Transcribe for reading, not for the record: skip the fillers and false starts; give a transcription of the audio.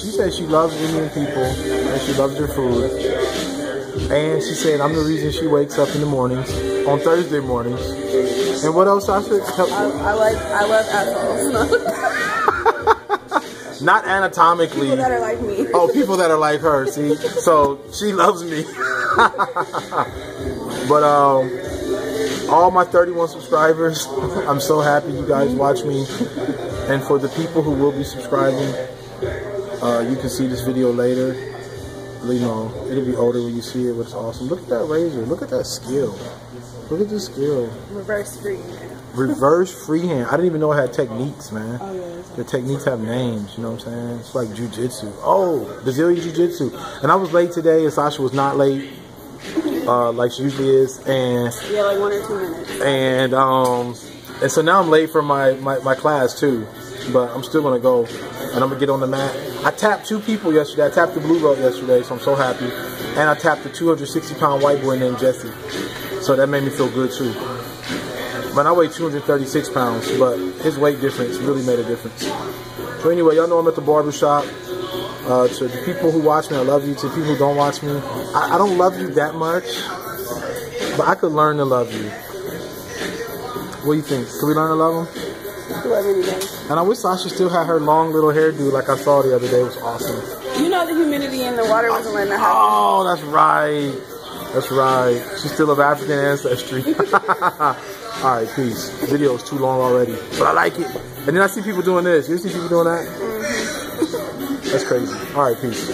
she said she loves Indian people and she loves their food. And she said I'm the reason she wakes up in the mornings, on Thursday mornings. And what else, Sasha? I love assholes. Not anatomically. People that are like me. Oh, people that are like her, see? So she loves me. But all my 31 subscribers, I'm so happy you guys watch me. And for the people who will be subscribing, you can see this video later. You know, it'll be older when you see it, but it's awesome. Look at that razor. Look at that skill. Look at this skill. Reverse freehand. Reverse freehand. I didn't even know it had techniques, man. Oh, yeah. The techniques have names, you know what I'm saying? It's like jujitsu. Oh, Brazilian jiu-jitsu. And I was late today, and Sasha was not late, like she usually is. And yeah, like 1 or 2 minutes. And so now I'm late for my class too, but I'm still gonna go, and I'm gonna get on the mat. I tapped 2 people yesterday. I tapped the blue belt yesterday, so I'm so happy. And I tapped the 260-pound white boy named Jesse, so that made me feel good too. But I weigh 236 pounds, but his weight difference really made a difference. So anyway, y'all know I'm at the barber shop. To the people who watch me, I love you. To the people who don't watch me, I don't love you that much, but I could learn to love you. What do you think? Can we learn to love him? Love anybody. And I wish Sasha still had her long little hairdo like I saw the other day. It was awesome. You know the humidity in the water wasn't letting that happen. Oh, that's right. That's right. She's still of African ancestry. Alright, peace. The video is too long already, but I like it. And then I see people doing this. You see people doing that? Mm-hmm. That's crazy. Alright, peace.